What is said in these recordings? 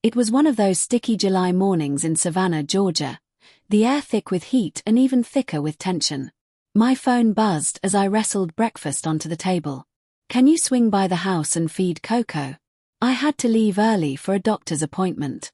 It was one of those sticky July mornings in Savannah, Georgia, the air thick with heat and even thicker with tension. My phone buzzed as I wrestled breakfast onto the table. "Can you swing by the house and feed Coco? I had to leave early for a doctor's appointment."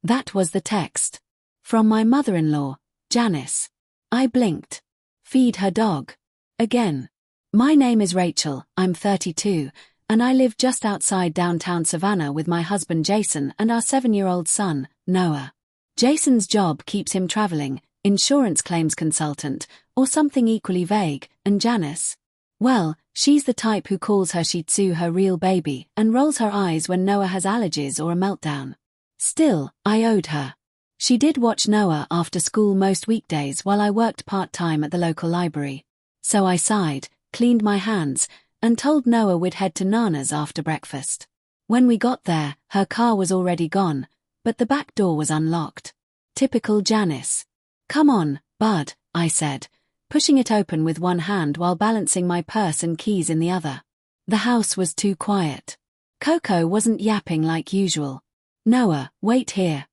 That was the text. From my mother-in-law, Janice. I blinked. Feed her dog. Again. "My name is Rachel, I'm 32, and I live just outside downtown Savannah with my husband Jason and our 7-year-old son, Noah. Jason's job keeps him traveling, insurance claims consultant, or something equally vague, and Janice? Well, she's the type who calls her Shih Tzu her real baby and rolls her eyes when Noah has allergies or a meltdown. Still, I owed her. She did watch Noah after school most weekdays while I worked part-time at the local library. So I sighed, cleaned my hands, and told Noah we'd head to Nana's after breakfast. When we got there, her car was already gone, but the back door was unlocked. Typical Janice. "Come on, bud," I said, pushing it open with one hand while balancing my purse and keys in the other. The house was too quiet. Coco wasn't yapping like usual. "Noah, wait here."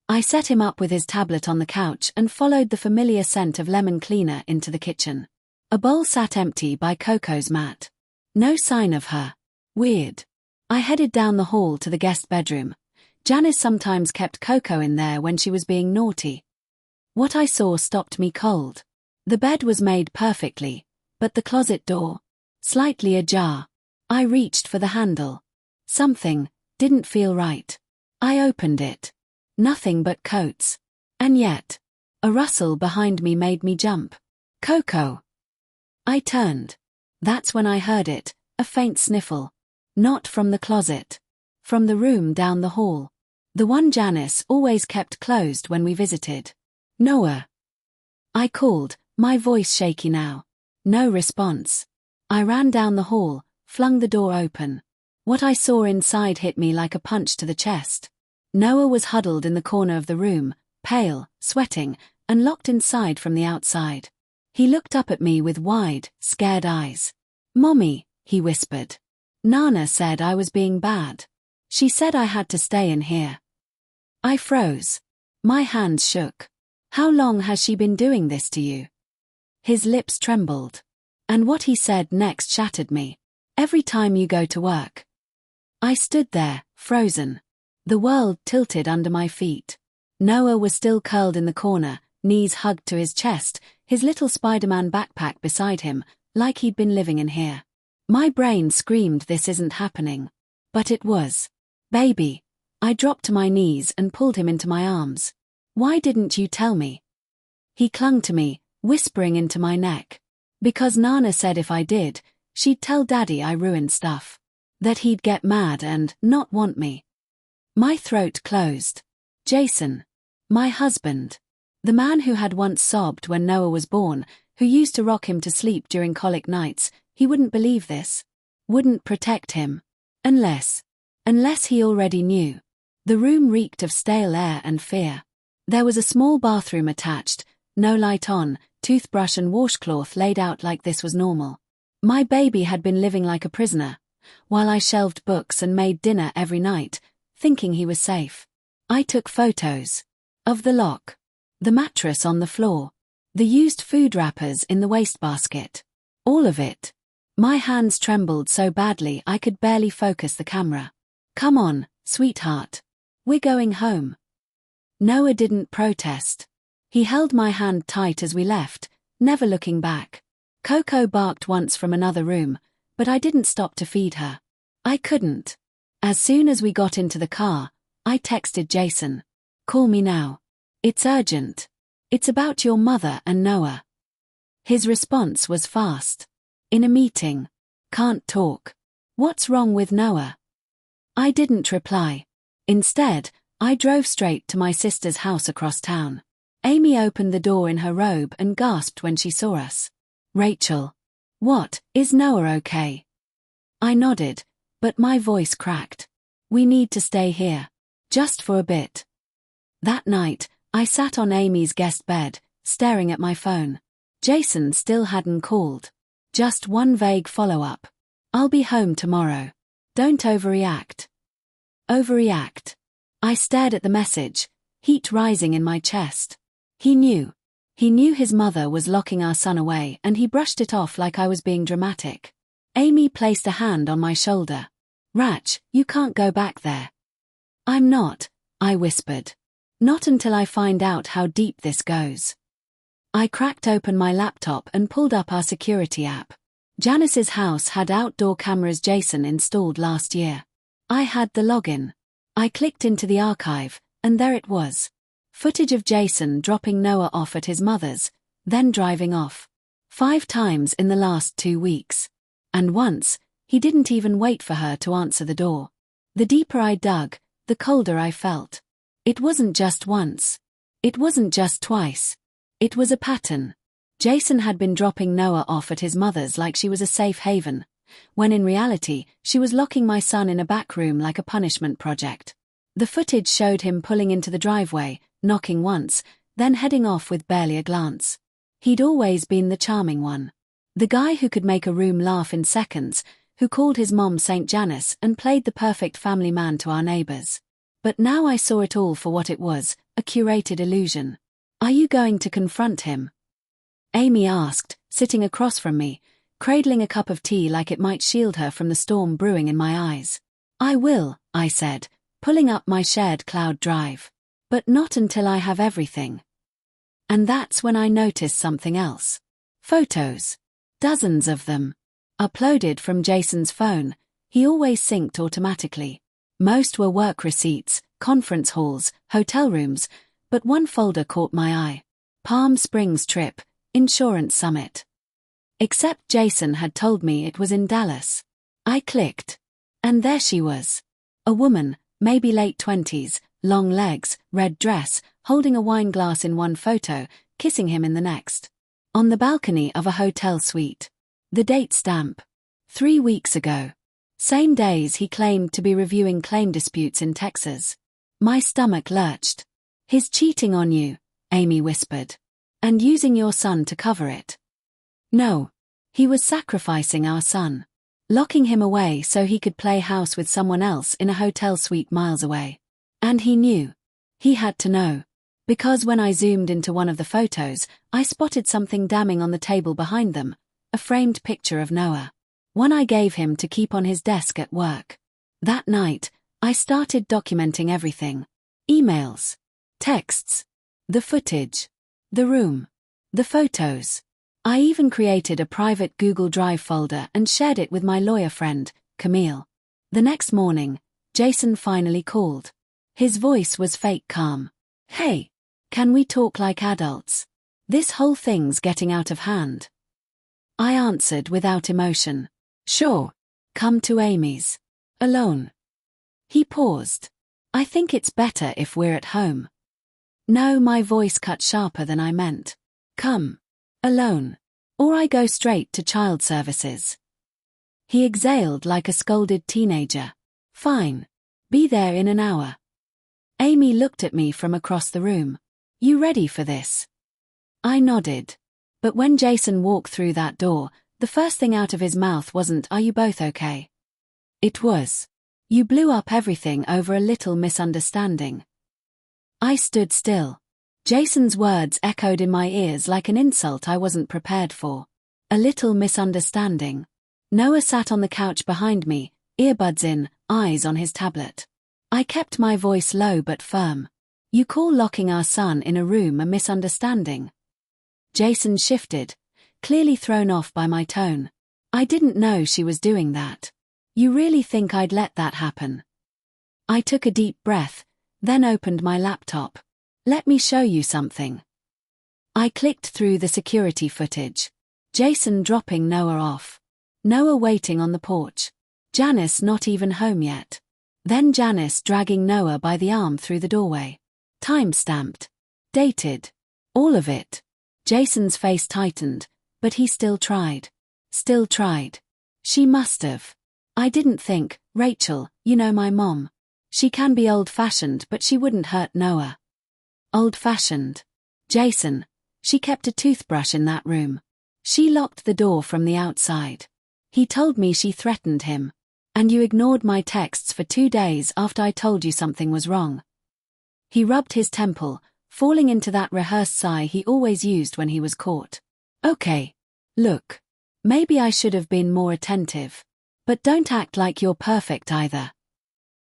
I set him up with his tablet on the couch and followed the familiar scent of lemon cleaner into the kitchen. A bowl sat empty by Coco's mat. No sign of her. Weird. I headed down the hall to the guest bedroom. Janice sometimes kept Coco in there when she was being naughty. What I saw stopped me cold. The bed was made perfectly, but the closet door, slightly ajar. I reached for the handle. Something didn't feel right. I opened it. Nothing but coats. And yet, a rustle behind me made me jump. "Coco!" I turned. That's when I heard it, a faint sniffle. Not from the closet. From the room down the hall. The one Janice always kept closed when we visited. "Noah!" I called, my voice shaky now. No response. I ran down the hall, flung the door open. What I saw inside hit me like a punch to the chest. Noah was huddled in the corner of the room, pale, sweating, and locked inside from the outside. He looked up at me with wide, scared eyes. "Mommy," he whispered. "Nana said I was being bad. She said I had to stay in here." I froze. My hands shook. "How long has she been doing this to you?" His lips trembled. And what he said next shattered me. "Every time you go to work." I stood there, frozen. The world tilted under my feet. Noah was still curled in the corner, knees hugged to his chest, his little Spider-Man backpack beside him, like he'd been living in here. My brain screamed this isn't happening. But it was. "Baby." I dropped to my knees and pulled him into my arms. "Why didn't you tell me?" He clung to me, whispering into my neck. "Because Nana said if I did, she'd tell Daddy I ruined stuff. That he'd get mad and not want me." My throat closed. Jason. My husband. The man who had once sobbed when Noah was born, who used to rock him to sleep during colic nights, he wouldn't believe this. Wouldn't protect him. Unless he already knew. The room reeked of stale air and fear. There was a small bathroom attached, no light on, toothbrush and washcloth laid out like this was normal. My baby had been living like a prisoner, while I shelved books and made dinner every night, thinking he was safe. I took photos. Of the lock. The mattress on the floor. The used food wrappers in the wastebasket. All of it. My hands trembled so badly I could barely focus the camera. "Come on, sweetheart. We're going home." Noah didn't protest. He held my hand tight as we left, never looking back. Coco barked once from another room, but I didn't stop to feed her. I couldn't. As soon as we got into the car, I texted Jason. "Call me now. It's urgent. It's about your mother and Noah." His response was fast. "In a meeting. Can't talk. What's wrong with Noah?" I didn't reply. Instead, I drove straight to my sister's house across town. Amy opened the door in her robe and gasped when she saw us. "Rachel. What, is Noah okay?" I nodded, but my voice cracked. "We need to stay here. Just for a bit." That night, I sat on Amy's guest bed, staring at my phone. Jason still hadn't called. Just one vague follow-up. "I'll be home tomorrow. Don't overreact." Overreact. I stared at the message, heat rising in my chest. He knew. He knew his mother was locking our son away, and he brushed it off like I was being dramatic. Amy placed a hand on my shoulder. Rach, you can't go back there. I'm not, I whispered. Not until I find out how deep this goes. I cracked open my laptop and pulled up our security app. Janice's house had outdoor cameras Jason installed last year. I had the login. I clicked into the archive, and there it was. Footage of Jason dropping Noah off at his mother's, then driving off. 5 times in the last 2 weeks. And once, he didn't even wait for her to answer the door. The deeper I dug, the colder I felt. It wasn't just once. It wasn't just twice. It was a pattern. Jason had been dropping Noah off at his mother's like she was a safe haven, when in reality, she was locking my son in a back room like a punishment project. The footage showed him pulling into the driveway, knocking once, then heading off with barely a glance. He'd always been the charming one. The guy who could make a room laugh in seconds, who called his mom Saint Janice and played the perfect family man to our neighbors. But now I saw it all for what it was, a curated illusion. Are you going to confront him? Amy asked, sitting across from me, cradling a cup of tea like it might shield her from the storm brewing in my eyes. I will, I said, pulling up my shared cloud drive. But not until I have everything. And that's when I noticed something else. Photos. Dozens of them. Uploaded from Jason's phone, he always synced automatically. Most were work receipts, conference halls, hotel rooms, but one folder caught my eye. Palm Springs trip, insurance summit. Except Jason had told me it was in Dallas. I clicked. And there she was. A woman, maybe late 20s, long legs, red dress, holding a wine glass in one photo, kissing him in the next. On the balcony of a hotel suite. The date stamp. 3 weeks ago. Same days he claimed to be reviewing claim disputes in Texas. My stomach lurched. He's cheating on you, Amy whispered. And using your son to cover it. No. He was sacrificing our son. Locking him away so he could play house with someone else in a hotel suite miles away. And he knew. He had to know. Because when I zoomed into one of the photos, I spotted something damning on the table behind them, a framed picture of Noah. One I gave him to keep on his desk at work. That night, I started documenting everything. Emails. Texts. The footage. The room. The photos. I even created a private Google Drive folder and shared it with my lawyer friend, Camille. The next morning, Jason finally called. His voice was fake calm. Hey, can we talk like adults? This whole thing's getting out of hand. I answered without emotion. Sure. Come to Amy's. Alone. He paused. I think it's better if we're at home. No, my voice cut sharper than I meant. Come. Alone. Or I go straight to child services. He exhaled like a scolded teenager. Fine. Be there in an hour. Amy looked at me from across the room. You ready for this? I nodded. But when Jason walked through that door, the first thing out of his mouth wasn't, "Are you both okay?" It was, "You blew up everything over a little misunderstanding." I stood still. Jason's words echoed in my ears like an insult I wasn't prepared for. A little misunderstanding. Noah sat on the couch behind me, earbuds in, eyes on his tablet. I kept my voice low but firm. You call locking our son in a room a misunderstanding? Jason shifted, clearly thrown off by my tone. I didn't know she was doing that. You really think I'd let that happen? I took a deep breath, then opened my laptop. Let me show you something. I clicked through the security footage. Jason dropping Noah off. Noah waiting on the porch. Janice not even home yet. Then Janice dragging Noah by the arm through the doorway. Time-stamped. Dated. All of it. Jason's face tightened, but he still tried. Still tried. She must have. I didn't think, Rachel, you know my mom. She can be old-fashioned but she wouldn't hurt Noah. Old-fashioned. Jason. She kept a toothbrush in that room. She locked the door from the outside. He told me she threatened him. And you ignored my texts for 2 days after I told you something was wrong. He rubbed his temple, falling into that rehearsed sigh he always used when he was caught. Okay. Look. Maybe I should have been more attentive. But don't act like you're perfect either.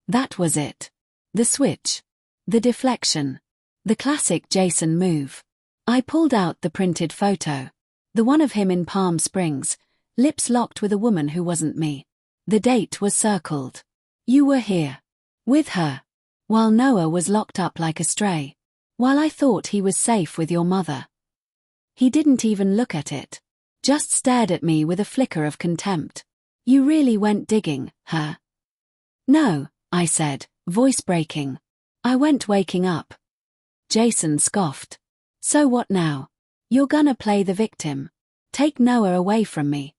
That was it. The switch. The deflection. The classic Jason move. I pulled out the printed photo. The one of him in Palm Springs, lips locked with a woman who wasn't me. The date was circled. You were here. With her. While Noah was locked up like a stray. While I thought he was safe with your mother. He didn't even look at it. Just stared at me with a flicker of contempt. You really went digging, huh? No, I said, voice breaking. I went waking up. Jason scoffed. So what now? You're gonna play the victim. Take Noah away from me.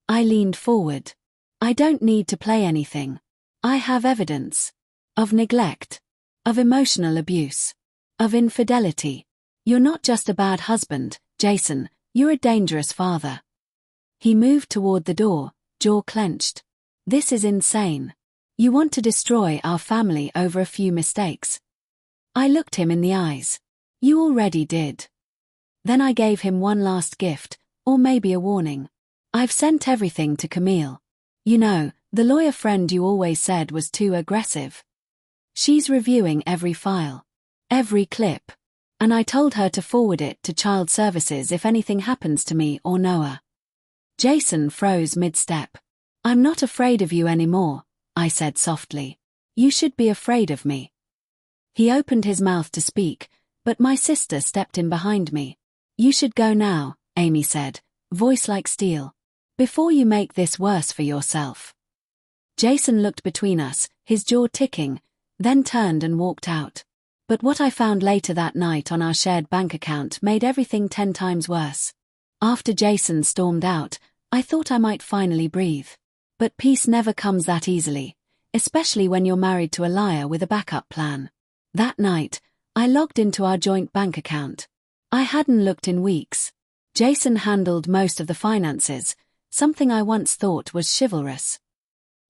I leaned forward. I don't need to play anything. I have evidence. Of neglect. Of emotional abuse. Of infidelity. You're not just a bad husband, Jason, you're a dangerous father. He moved toward the door, jaw clenched. This is insane. You want to destroy our family over a few mistakes. I looked him in the eyes. You already did. Then I gave him one last gift, or maybe a warning. I've sent everything to Camille. You know, the lawyer friend you always said was too aggressive. She's reviewing every file. Every clip. And I told her to forward it to Child Services if anything happens to me or Noah. Jason froze mid-step. I'm not afraid of you anymore, I said softly. You should be afraid of me. He opened his mouth to speak, but my sister stepped in behind me. You should go now, Amy said, voice like steel. Before you make this worse for yourself. Jason looked between us, his jaw ticking, then turned and walked out. But what I found later that night on our shared bank account made everything 10 times worse. After Jason stormed out, I thought I might finally breathe. But peace never comes that easily, especially when you're married to a liar with a backup plan. That night, I logged into our joint bank account. I hadn't looked in weeks. Jason handled most of the finances, something I once thought was chivalrous.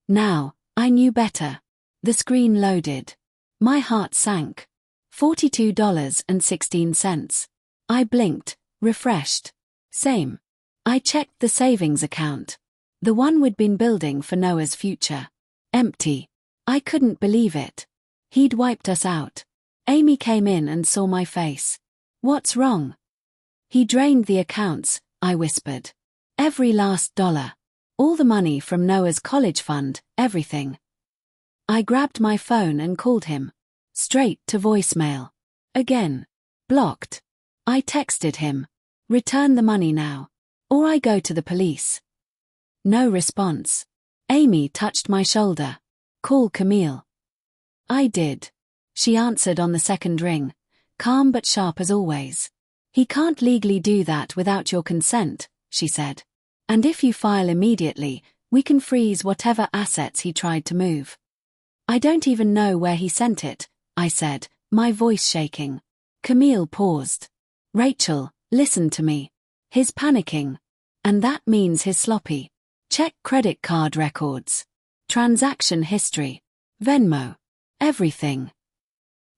Now, I knew better. The screen loaded. My heart sank. $42.16. I blinked, refreshed. Same. I checked the savings account. The one we'd been building for Noah's future. Empty. I couldn't believe it. He'd wiped us out. Amy came in and saw my face. What's wrong? He drained the accounts, I whispered. Every last dollar. All the money from Noah's college fund, everything. I grabbed my phone and called him. Straight to voicemail. Again. Blocked. I texted him. Return the money now. Or I go to the police. No response. Amy touched my shoulder. Call Camille. I did. She answered on the second ring, calm but sharp as always. He can't legally do that without your consent, she said. And if you file immediately, we can freeze whatever assets he tried to move. I don't even know where he sent it, I said, my voice shaking. Camille paused. Rachel, listen to me. He's panicking. And that means he's sloppy. Check credit card records. Transaction history. Venmo. Everything.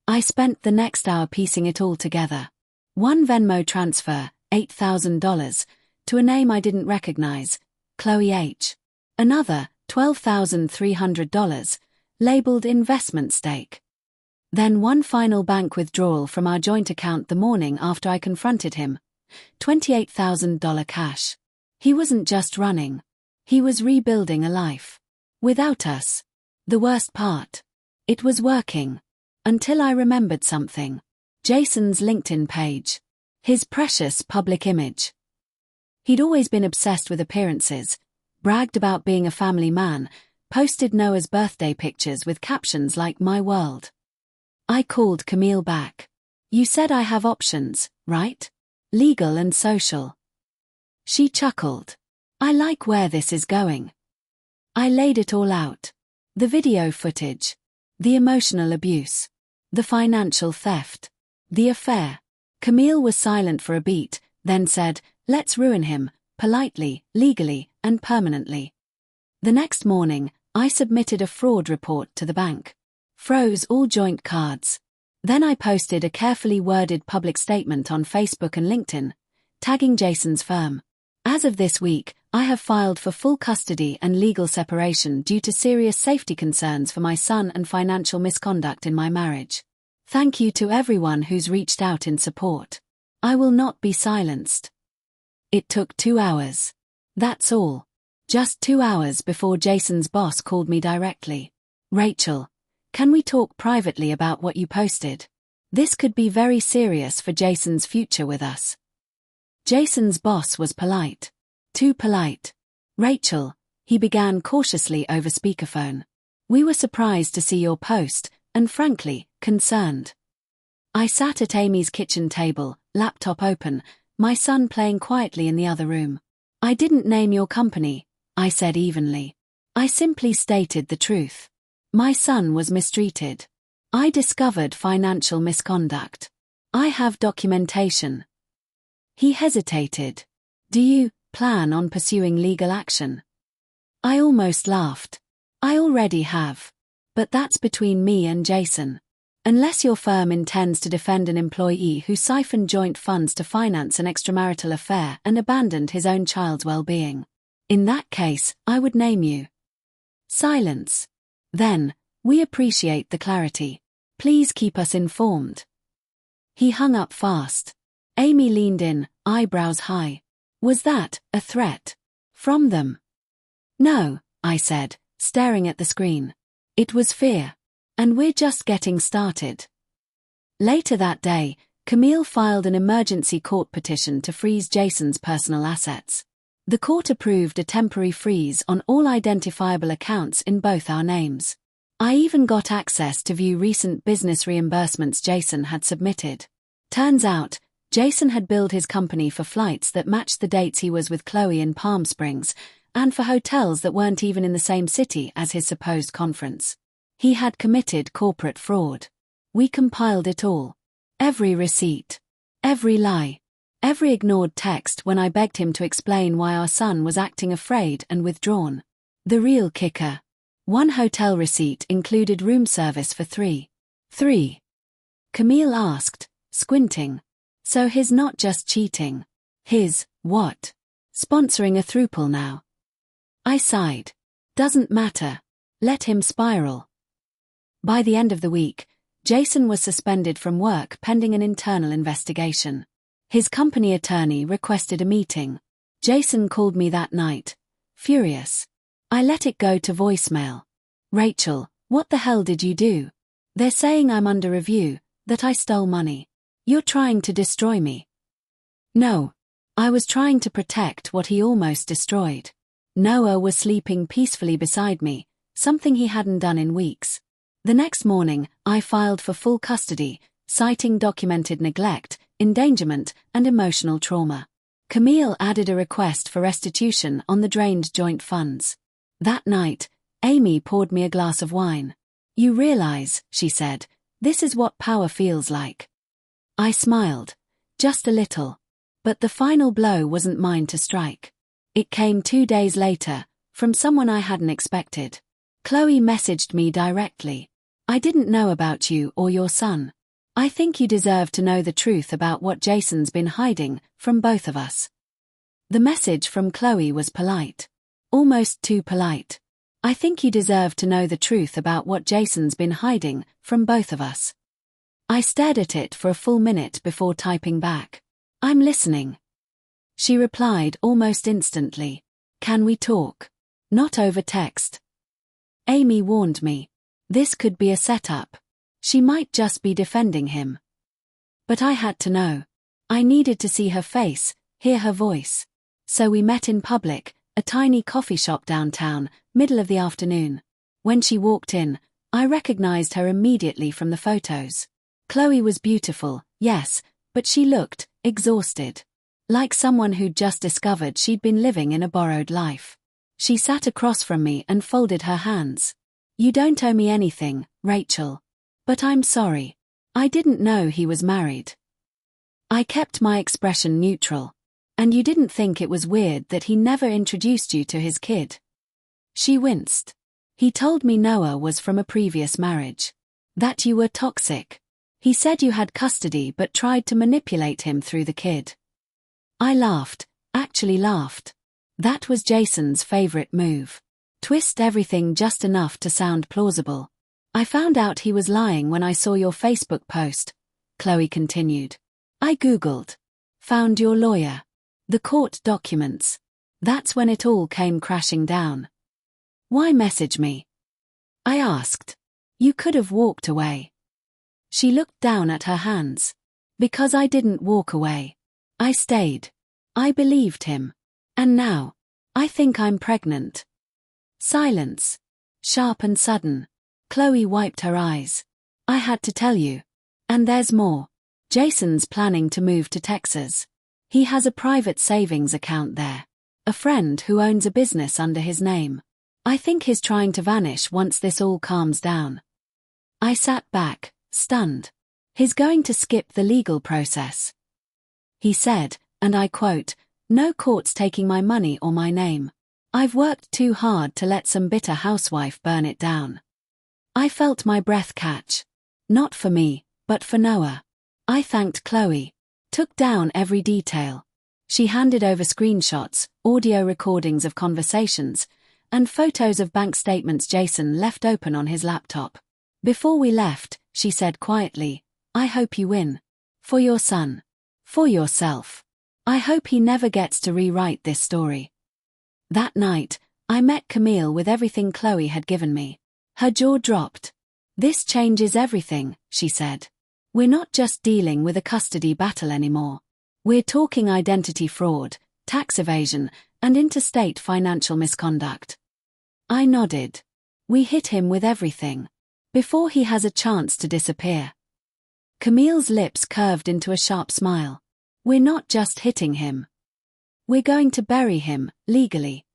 I spent the next hour piecing it all together. One Venmo transfer, $8,000, to a name I didn't recognize, Chloe H. Another, $12,300, labeled investment stake. Then one final bank withdrawal from our joint account the morning after I confronted him. $28,000 cash. He wasn't just running. He was rebuilding a life. Without us. The worst part. It was working. Until I remembered something. Jason's LinkedIn page. His precious public image. He'd always been obsessed with appearances, bragged about being a family man, posted Noah's birthday pictures with captions like "My World." I called Camille back. You said I have options, right? Legal and social. She chuckled. I like where this is going. I laid it all out. The video footage. The emotional abuse. The financial theft. The affair. Camille was silent for a beat, then said, let's ruin him, politely, legally, and permanently. The next morning, I submitted a fraud report to the bank. Froze all joint cards. Then I posted a carefully worded public statement on Facebook and LinkedIn, tagging Jason's firm. As of this week, I have filed for full custody and legal separation due to serious safety concerns for my son and financial misconduct in my marriage. Thank you to everyone who's reached out in support. I will not be silenced. It took 2 hours. That's all. Just 2 hours before Jason's boss called me directly. Rachel, can we talk privately about what you posted? This could be very serious for Jason's future with us. Jason's boss was polite. Too polite. Rachel, he began cautiously over speakerphone. We were surprised to see your post, and frankly, concerned. I sat at Amy's kitchen table, laptop open, my son playing quietly in the other room. I didn't name your company, I said evenly. I simply stated the truth. My son was mistreated. I discovered financial misconduct. I have documentation. He hesitated. Do you plan on pursuing legal action? I almost laughed. I already have. But that's between me and Jason. Unless your firm intends to defend an employee who siphoned joint funds to finance an extramarital affair and abandoned his own child's well-being. In that case, I would name you. Silence. Then, we appreciate the clarity. Please keep us informed. He hung up fast. Amy leaned in, eyebrows high. Was that a threat? From them? No, I said, staring at the screen. It was fear. And we're just getting started. Later that day, Camille filed an emergency court petition to freeze Jason's personal assets. The court approved a temporary freeze on all identifiable accounts in both our names. I even got access to view recent business reimbursements Jason had submitted. Turns out, Jason had billed his company for flights that matched the dates he was with Chloe in Palm Springs, and for hotels that weren't even in the same city as his supposed conference. He had committed corporate fraud. We compiled it all. Every receipt. Every lie. Every ignored text when I begged him to explain why our son was acting afraid and withdrawn. The real kicker. One hotel receipt included room service for 3. Camille asked, squinting. So he's not just cheating. He's, what? Sponsoring a throuple now. I sighed. Doesn't matter. Let him spiral. By the end of the week, Jason was suspended from work pending an internal investigation. His company attorney requested a meeting. Jason called me that night, furious. I let it go to voicemail. Rachel, what the hell did you do? They're saying I'm under review, that I stole money. You're trying to destroy me. No. I was trying to protect what he almost destroyed. Noah was sleeping peacefully beside me, something he hadn't done in weeks. The next morning, I filed for full custody, citing documented neglect, endangerment, and emotional trauma. Camille added a request for restitution on the drained joint funds. That night, Amy poured me a glass of wine. You realize, she said, this is what power feels like. I smiled. Just a little. But the final blow wasn't mine to strike. It came 2 days later, from someone I hadn't expected. Chloe messaged me directly. I didn't know about you or your son. I think you deserve to know the truth about what Jason's been hiding from both of us. The message from Chloe was polite. Almost too polite. I think you deserve to know the truth about what Jason's been hiding from both of us. I stared at it for a full minute before typing back. I'm listening. She replied almost instantly. Can we talk? Not over text. Amy warned me. This could be a setup. She might just be defending him. But I had to know. I needed to see her face, hear her voice. So we met in public, a tiny coffee shop downtown, middle of the afternoon. When she walked in, I recognized her immediately from the photos. Chloe was beautiful, yes, but she looked exhausted. Like someone who'd just discovered she'd been living in a borrowed life. She sat across from me and folded her hands. You don't owe me anything, Rachel. But I'm sorry. I didn't know he was married. I kept my expression neutral. And you didn't think it was weird that he never introduced you to his kid? She winced. He told me Noah was from a previous marriage. That you were toxic. He said you had custody but tried to manipulate him through the kid. I laughed, actually laughed. That was Jason's favorite move. Twist everything just enough to sound plausible. I found out he was lying when I saw your Facebook post, Chloe continued. I Googled. Found your lawyer. The court documents. That's when it all came crashing down. Why message me? I asked. You could have walked away. She looked down at her hands. Because I didn't walk away. I stayed. I believed him. And now, I think I'm pregnant. Silence. Sharp and sudden. Chloe wiped her eyes. I had to tell you. And there's more. Jason's planning to move to Texas. He has a private savings account there. A friend who owns a business under his name. I think he's trying to vanish once this all calms down. I sat back, stunned. He's going to skip the legal process. He said, and I quote, "No court's taking my money or my name. I've worked too hard to let some bitter housewife burn it down." I felt my breath catch. Not for me, but for Noah. I thanked Chloe. Took down every detail. She handed over screenshots, audio recordings of conversations, and photos of bank statements Jason left open on his laptop. Before we left, she said quietly, "I hope you win. For your son. For yourself. I hope he never gets to rewrite this story." That night, I met Camille with everything Chloe had given me. Her jaw dropped. "This changes everything," she said. "We're not just dealing with a custody battle anymore. We're talking identity fraud, tax evasion, and interstate financial misconduct." I nodded. We hit him with everything. Before he has a chance to disappear. Camille's lips curved into a sharp smile. "We're not just hitting him. We're going to bury him, legally."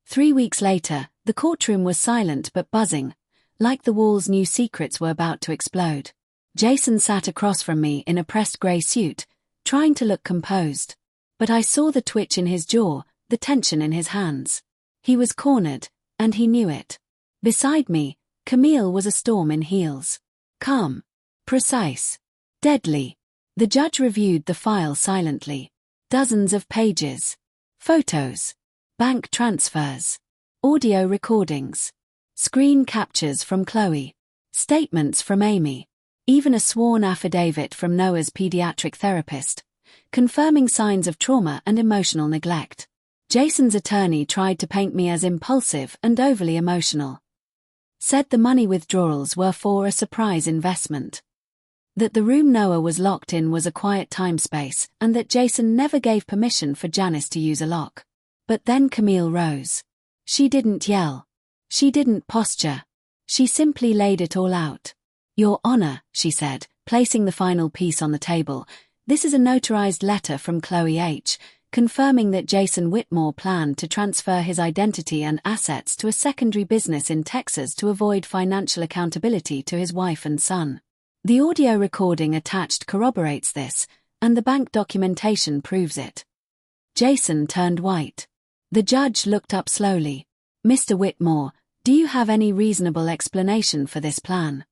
3 weeks later, the courtroom was silent but buzzing, like the walls knew secrets were about to explode. Jason sat across from me in a pressed grey suit, trying to look composed. But I saw the twitch in his jaw, the tension in his hands. He was cornered, and he knew it. Beside me, Camille was a storm in heels. Calm. Precise. Deadly. The judge reviewed the file silently. Dozens of pages. Photos. Bank transfers. Audio recordings. Screen captures from Chloe. Statements from Amy. Even a sworn affidavit from Noah's pediatric therapist, confirming signs of trauma and emotional neglect. Jason's attorney tried to paint me as impulsive and overly emotional. Said the money withdrawals were for a surprise investment. That the room Noah was locked in was a quiet time space, and that Jason never gave permission for Janice to use a lock. But then Camille rose. She didn't yell. She didn't posture. She simply laid it all out. "Your Honor," she said, placing the final piece on the table, "this is a notarized letter from Chloe H., confirming that Jason Whitmore planned to transfer his identity and assets to a secondary business in Texas to avoid financial accountability to his wife and son. The audio recording attached corroborates this, and the bank documentation proves it." Jason turned white. The judge looked up slowly. "Mr. Whitmore, do you have any reasonable explanation for this plan?"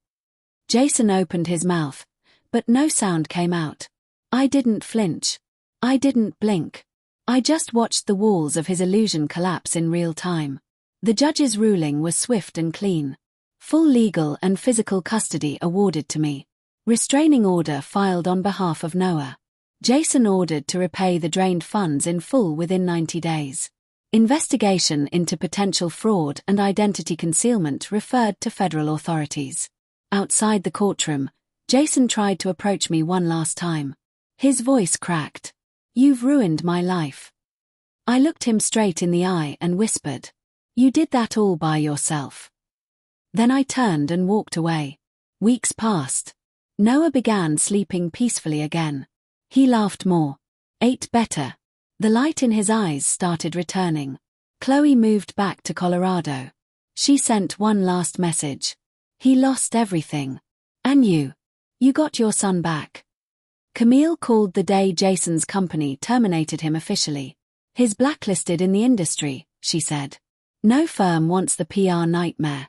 Jason opened his mouth, but no sound came out. I didn't flinch. I didn't blink. I just watched the walls of his illusion collapse in real time. The judge's ruling was swift and clean. Full legal and physical custody awarded to me. Restraining order filed on behalf of Noah. Jason ordered to repay the drained funds in full within 90 days. Investigation into potential fraud and identity concealment referred to federal authorities. Outside the courtroom, Jason tried to approach me one last time. His voice cracked. "You've ruined my life." I looked him straight in the eye and whispered, "You did that all by yourself." Then I turned and walked away. Weeks passed. Noah began sleeping peacefully again. He laughed more. Ate better. The light in his eyes started returning. Chloe moved back to Colorado. She sent one last message. "He lost everything. And you got your son back." Camille called the day Jason's company terminated him officially. "He's blacklisted in the industry," she said. "No firm wants the PR nightmare."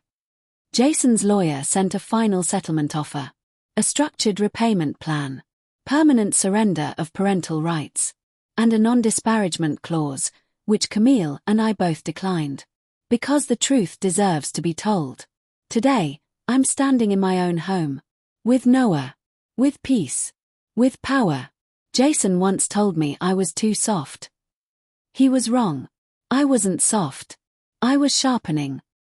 Jason's lawyer sent a final settlement offer. a structured repayment plan, permanent surrender of parental rights, and a non-disparagement clause, which Camille and I both declined. Because the truth deserves to be told. Today, I'm standing in my own home. With Noah. With peace. With power. Jason once told me I was too soft. He was wrong. I wasn't soft. I was sharpening.